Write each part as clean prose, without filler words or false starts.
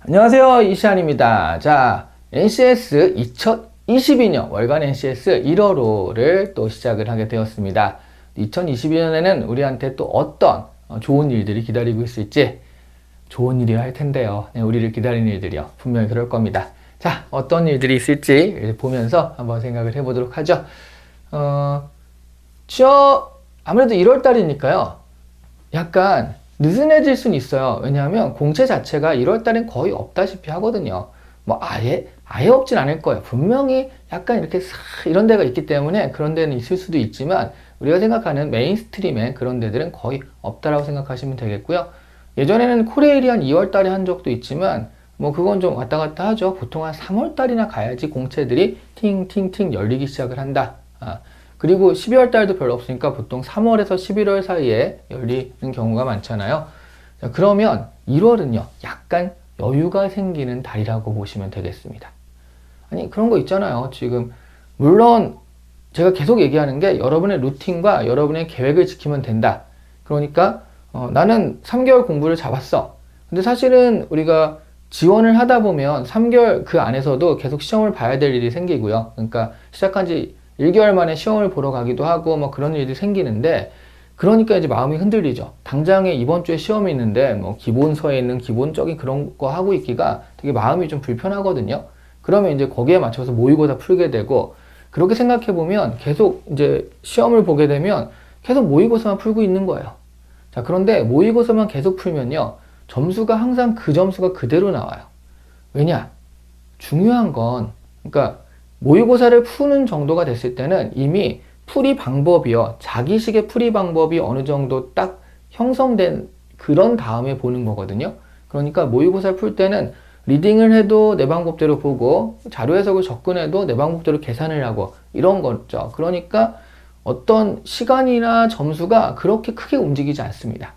안녕하세요, 이시안입니다. 자, NCS 2022년 월간 NCS 1월호를 또 시작을 하게 되었습니다. 2022년에는 우리한테 또 어떤 좋은 일들이 기다리고 있을지 좋은 일이야 할 텐데요. 네, 우리를 기다리는 일들이요. 분명히 그럴 겁니다. 자, 어떤 일들이 있을지 보면서 한번 생각을 해보도록 하죠. 아무래도 1월 달이니까요. 약간 느슨해질 수는 있어요. 왜냐하면 공채 자체가 1월 달엔 거의 없다시피 하거든요. 뭐 아예 없진 않을 거예요. 분명히 약간 이렇게 이런 데가 있기 때문에 그런 데는 있을 수도 있지만 우리가 생각하는 메인스트림의 그런 데들은 거의 없다라고 생각하시면 되겠고요. 예전에는 코레일이 한 2월 달에 한 적도 있지만 뭐 그건 좀 왔다 갔다 하죠. 보통 한 3월 달이나 가야지 공채들이 팅팅팅 열리기 시작을 한다. 그리고 12월 달도 별로 없으니까 보통 3월에서 11월 사이에 열리는 경우가 많잖아요. 자, 그러면 1월은요, 약간 여유가 생기는 달이라고 보시면 되겠습니다. 아니, 그런 거 있잖아요. 지금, 물론 제가 계속 얘기하는 게 여러분의 루틴과 여러분의 계획을 지키면 된다. 그러니까, 나는 3개월 공부를 잡았어. 근데 사실은 우리가 지원을 하다 보면 3개월 그 안에서도 계속 시험을 봐야 될 일이 생기고요. 그러니까 시작한 지 1개월 만에 시험을 보러 가기도 하고 뭐 그런 일이 생기는데 그러니까 이제 마음이 흔들리죠. 당장에 이번 주에 시험이 있는데 뭐 기본서에 있는 기본적인 그런 거 하고 있기가 되게 마음이 좀 불편하거든요. 그러면 이제 거기에 맞춰서 모의고사 풀게 되고 그렇게 생각해 보면 계속 이제 시험을 보게 되면 계속 모의고사만 풀고 있는 거예요. 자, 그런데 모의고사만 계속 풀면요. 점수가 항상 그 점수가 그대로 나와요. 왜냐? 중요한 건 그러니까 모의고사를 푸는 정도가 됐을 때는 이미 풀이 방법이요. 자기식의 풀이 방법이 어느 정도 딱 형성된 그런 다음에 보는 거거든요. 그러니까 모의고사를 풀 때는 리딩을 해도 내 방법대로 보고 자료 해석을 접근해도 내 방법대로 계산을 하고 이런 거죠. 그러니까 어떤 시간이나 점수가 그렇게 크게 움직이지 않습니다.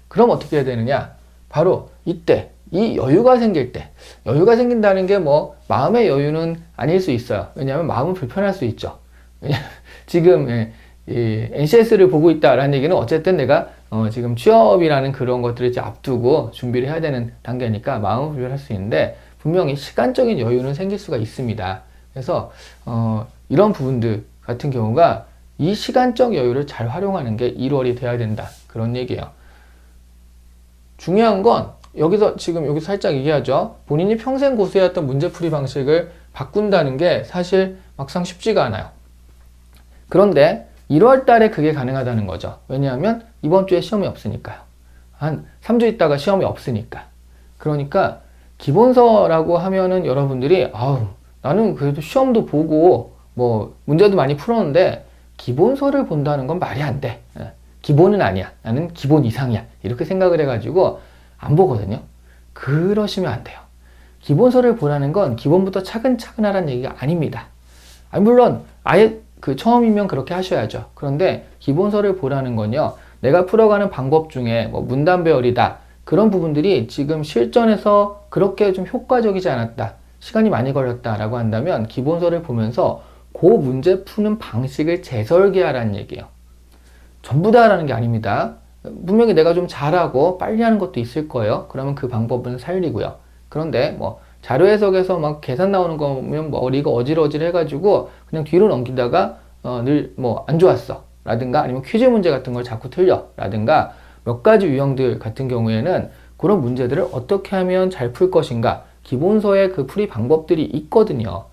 그럼 어떻게 해야 되느냐? 바로 이때 이 여유가 생길 때, 여유가 생긴다는 게 뭐 마음의 여유는 아닐 수 있어요. 왜냐하면 마음은 불편할 수 있죠. 왜냐하면 지금 NCS를 보고 있다라는 얘기는 어쨌든 내가 지금 취업이라는 그런 것들을 이제 앞두고 준비를 해야 되는 단계니까 마음은 불편할 수 있는데 분명히 시간적인 여유는 생길 수가 있습니다. 그래서 이런 부분들 같은 경우가 이 시간적 여유를 잘 활용하는 게 1월이 돼야 된다. 그런 얘기예요. 중요한 건 여기서 살짝 얘기하죠. 본인이 평생 고수해왔던 문제풀이 방식을 바꾼다는 게 사실 막상 쉽지가 않아요. 그런데 1월 달에 그게 가능하다는 거죠. 왜냐하면 이번 주에 시험이 없으니까요. 한 3주 있다가 시험이 없으니까. 그러니까 기본서라고 하면은 여러분들이 나는 그래도 시험도 보고 뭐 문제도 많이 풀었는데 기본서를 본다는 건 말이 안 돼. 기본은 아니야. 나는 기본 이상이야. 이렇게 생각을 해가지고 안 보거든요. 그러시면 안 돼요. 기본서를 보라는 건 기본부터 차근차근 하라는 얘기가 아닙니다. 물론 아예 처음이면 그렇게 하셔야죠. 그런데 기본서를 보라는 건요. 내가 풀어가는 방법 중에 뭐 문단 배열이다. 그런 부분들이 지금 실전에서 그렇게 좀 효과적이지 않았다. 시간이 많이 걸렸다라고 한다면 기본서를 보면서 그 문제 푸는 방식을 재설계하라는 얘기예요. 전부 다 하라는 게 아닙니다. 분명히 내가 좀 잘하고 빨리 하는 것도 있을 거예요. 그러면 그 방법은 살리고요. 그런데 뭐 자료 해석에서 막 계산 나오는 거면 머리가 어질어질 해가지고 그냥 뒤로 넘기다가 늘 뭐 안 좋았어 라든가 아니면 퀴즈 문제 같은 걸 자꾸 틀려 라든가 몇 가지 유형들 같은 경우에는 그런 문제들을 어떻게 하면 잘 풀 것인가 기본서에 그 풀이 방법들이 있거든요.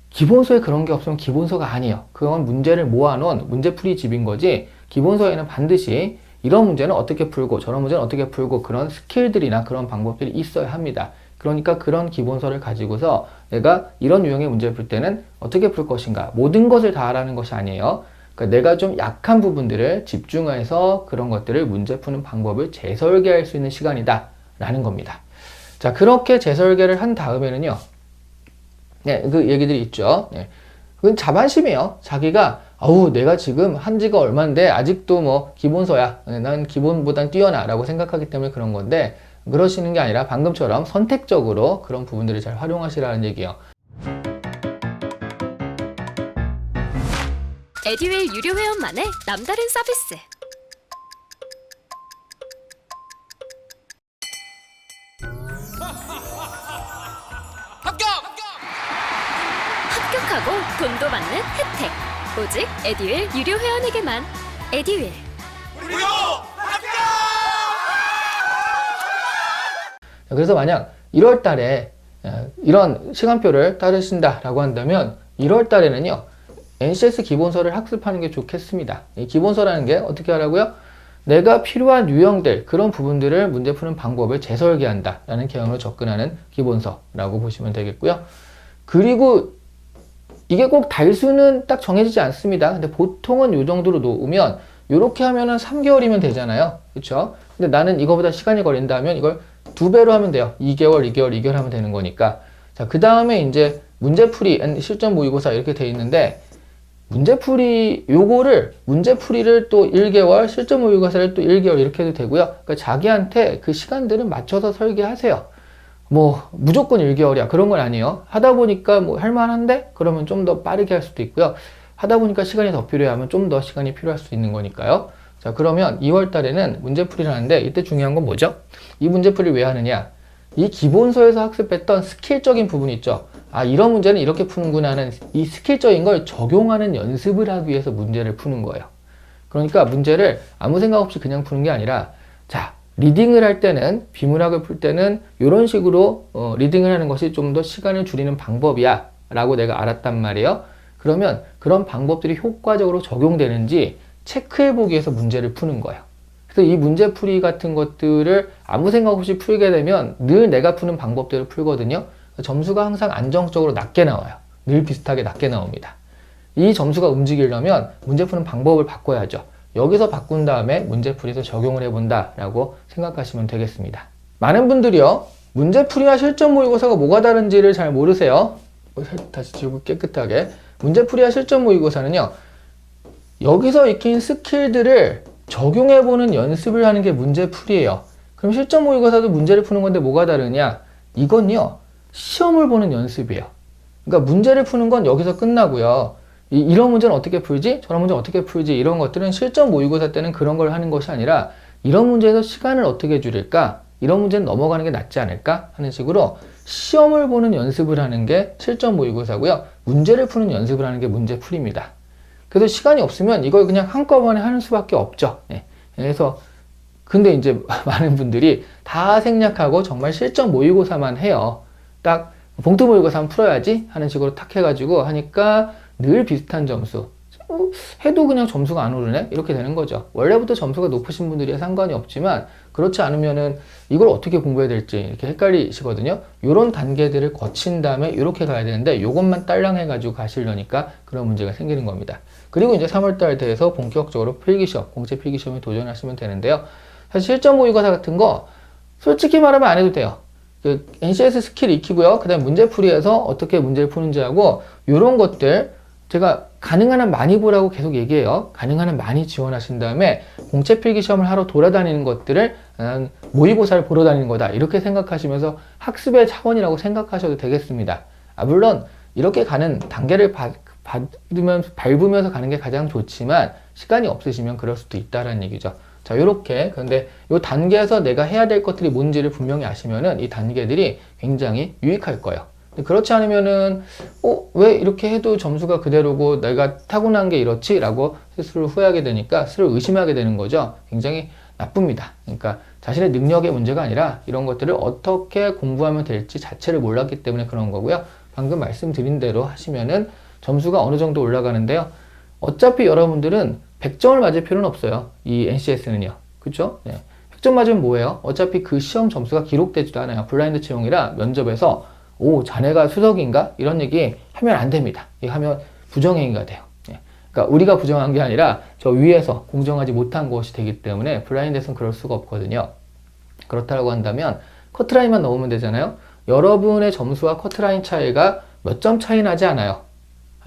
기본서에 그런 게 없으면 기본서가 아니에요. 그건 문제를 모아놓은 문제풀이 집인 거지 기본서에는 반드시 이런 문제는 어떻게 풀고 저런 문제는 어떻게 풀고 그런 스킬들이나 그런 방법들이 있어야 합니다. 그러니까 그런 기본서를 가지고서 내가 이런 유형의 문제를 풀 때는 어떻게 풀 것인가 모든 것을 다 하라는 것이 아니에요. 그러니까 내가 좀 약한 부분들을 집중해서 그런 것들을 문제 푸는 방법을 재설계할 수 있는 시간이다 라는 겁니다. 자, 그렇게 재설계를 한 다음에는요. 네, 그 얘기들이 있죠. 네. 그건 자만심이에요. 자기가 내가 지금 한 지가 얼만데 아직도 뭐 기본서야. 난 기본보단 뛰어나 라고 생각하기 때문에 그런 건데 그러시는 게 아니라 방금처럼 선택적으로 그런 부분들을 잘 활용하시라는 얘기예요. 에듀윌 유료 회원만의 남다른 서비스. 합격하고 돈도 받는 혜택. 오직 에듀윌 유료 회원에게만. 에듀윌. 그래서 만약 1월 달에 이런 시간표를 따르신다라고 한다면 1월 달에는요, NCS 기본서를 학습하는 게 좋겠습니다. 이 기본서라는 게 어떻게 하라고요? 내가 필요한 유형들, 그런 부분들을 문제 푸는 방법을 재설계한다 라는 개념으로 접근하는 기본서라고 보시면 되겠고요. 그리고 이게 꼭 달수는 딱 정해지지 않습니다. 근데 보통은 이 정도로 놓으면, 이렇게 하면은 3개월이면 되잖아요. 그렇죠? 근데 나는 이거보다 시간이 걸린다 하면 이걸 2배로 하면 돼요. 2개월, 2개월, 2개월 하면 되는 거니까. 자, 그 다음에 이제 문제풀이, 실전 모의고사 이렇게 돼 있는데, 문제풀이를 또 1개월, 실전 모의고사를 또 1개월 이렇게 해도 되고요. 그러니까 자기한테 그 시간들은 맞춰서 설계하세요. 뭐 무조건 1개월이야 그런 건 아니에요. 하다 보니까 뭐 할만한데 그러면 좀 더 빠르게 할 수도 있고요. 하다 보니까 시간이 더 필요하면 좀 더 시간이 필요할 수 있는 거니까요. 자, 그러면 2월 달에는 문제풀이를 하는데, 이때 중요한 건 뭐죠? 이 문제풀이를 왜 하느냐? 이 기본서에서 학습했던 스킬적인 부분이 있죠. 아, 이런 문제는 이렇게 푸는구나 하는 이 스킬적인 걸 적용하는 연습을 하기 위해서 문제를 푸는 거예요. 그러니까 문제를 아무 생각 없이 그냥 푸는 게 아니라, 자, 리딩을 할 때는, 비문학을 풀 때는 이런 식으로 리딩을 하는 것이 좀 더 시간을 줄이는 방법이야 라고 내가 알았단 말이에요. 그러면 그런 방법들이 효과적으로 적용되는지 체크해 보기 위해서 문제를 푸는 거예요. 그래서 이 문제풀이 같은 것들을 아무 생각 없이 풀게 되면 늘 내가 푸는 방법대로 풀거든요. 점수가 항상 안정적으로 낮게 나와요. 늘 비슷하게 낮게 나옵니다. 이 점수가 움직이려면 문제 푸는 방법을 바꿔야죠. 여기서 바꾼 다음에 문제풀이에서 적용을 해본다 라고 생각하시면 되겠습니다. 많은 분들이요, 문제풀이와 실전 모의고사가 뭐가 다른지를 잘 모르세요. 다시 지우고 깨끗하게. 문제풀이와 실전 모의고사는요, 여기서 익힌 스킬들을 적용해보는 연습을 하는 게 문제풀이에요. 그럼 실전 모의고사도 문제를 푸는 건데 뭐가 다르냐? 이건요, 시험을 보는 연습이에요. 그러니까 문제를 푸는 건 여기서 끝나고요. 이런 문제는 어떻게 풀지? 저런 문제는 어떻게 풀지? 이런 것들은 실전 모의고사 때는 그런 걸 하는 것이 아니라, 이런 문제에서 시간을 어떻게 줄일까? 이런 문제는 넘어가는 게 낫지 않을까? 하는 식으로 시험을 보는 연습을 하는 게 실전 모의고사고요. 문제를 푸는 연습을 하는 게 문제풀이입니다. 그래서 시간이 없으면 이걸 그냥 한꺼번에 하는 수밖에 없죠. 네. 그래서 근데 이제 많은 분들이 다 생략하고 정말 실전 모의고사만 해요. 딱 봉투 모의고사만 풀어야지 하는 식으로 탁 해가지고 하니까 늘 비슷한 점수. 해도 그냥 점수가 안 오르네? 이렇게 되는 거죠. 원래부터 점수가 높으신 분들이 상관이 없지만, 그렇지 않으면은 이걸 어떻게 공부해야 될지 이렇게 헷갈리시거든요. 이런 단계들을 거친 다음에 이렇게 가야 되는데, 이것만 딸랑 해가지고 가시려니까 그런 문제가 생기는 겁니다. 그리고 이제 3월달 돼서 본격적으로 필기시험, 공채 필기시험에 도전하시면 되는데요. 사실 실전 모의고사 같은 거 솔직히 말하면 안 해도 돼요. 그 NCS 스킬 익히고요. 그 다음에 문제풀이에서 어떻게 문제를 푸는지 하고, 이런 것들 제가 가능한 한 많이 보라고 계속 얘기해요. 가능한 한 많이 지원하신 다음에 공채 필기시험을 하러 돌아다니는 것들을 모의고사를 보러 다니는 거다, 이렇게 생각하시면서 학습의 차원이라고 생각하셔도 되겠습니다. 물론 이렇게 가는 단계를 밟으면서 가는 게 가장 좋지만, 시간이 없으시면 그럴 수도 있다는 얘기죠. 자, 요렇게. 그런데 이 단계에서 내가 해야 될 것들이 뭔지를 분명히 아시면은 이 단계들이 굉장히 유익할 거예요. 그렇지 않으면은 왜 이렇게 해도 점수가 그대로고 내가 타고난 게 이렇지? 라고 스스로 후회하게 되니까 스스로 의심하게 되는 거죠. 굉장히 나쁩니다. 그러니까 자신의 능력의 문제가 아니라 이런 것들을 어떻게 공부하면 될지 자체를 몰랐기 때문에 그런 거고요. 방금 말씀드린 대로 하시면은 점수가 어느 정도 올라가는데요. 어차피 여러분들은 100점을 맞을 필요는 없어요. 이 NCS는요. 그쵸? 네. 100점 맞으면 뭐예요? 어차피 그 시험 점수가 기록되지도 않아요. 블라인드 채용이라 면접에서 자네가 수석인가? 이런 얘기 하면 안 됩니다. 이거 하면 부정행위가 돼요. 예. 그러니까 우리가 부정한 게 아니라 저 위에서 공정하지 못한 것이 되기 때문에 블라인드에서는 그럴 수가 없거든요. 그렇다고 한다면 커트라인만 넣으면 되잖아요. 여러분의 점수와 커트라인 차이가 몇 점 차이 나지 않아요.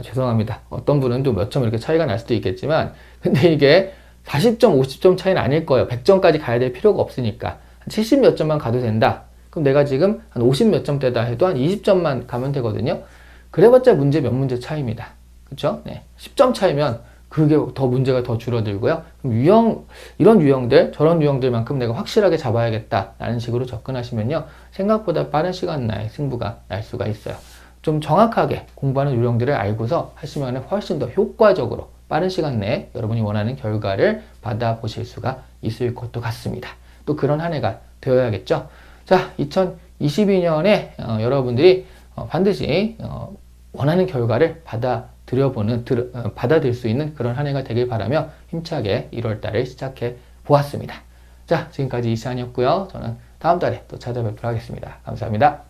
죄송합니다. 어떤 분은 또 몇 점 이렇게 차이가 날 수도 있겠지만, 근데 이게 40점, 50점 차이는 아닐 거예요. 100점까지 가야 될 필요가 없으니까. 70 몇 점만 가도 된다. 그럼 내가 지금 한 50 몇 점대다 해도 한 20점만 가면 되거든요. 그래봤자 문제 몇 문제 차이입니다. 그쵸? 네. 10점 차이면 그게 더 문제가 더 줄어들고요. 그럼 이런 유형들, 저런 유형들만큼 내가 확실하게 잡아야겠다 라는 식으로 접근하시면요, 생각보다 빠른 시간 내에 승부가 날 수가 있어요. 좀 정확하게 공부하는 요령들을 알고서 하시면 훨씬 더 효과적으로 빠른 시간 내에 여러분이 원하는 결과를 받아보실 수가 있을 것도 같습니다. 또 그런 한 해가 되어야겠죠. 자, 2022년에 여러분들이 반드시 원하는 결과를 받아들일 수 있는 그런 한 해가 되길 바라며 힘차게 1월 달을 시작해 보았습니다. 자, 지금까지 이시안이었고요. 저는 다음 달에 또 찾아뵙도록 하겠습니다. 감사합니다.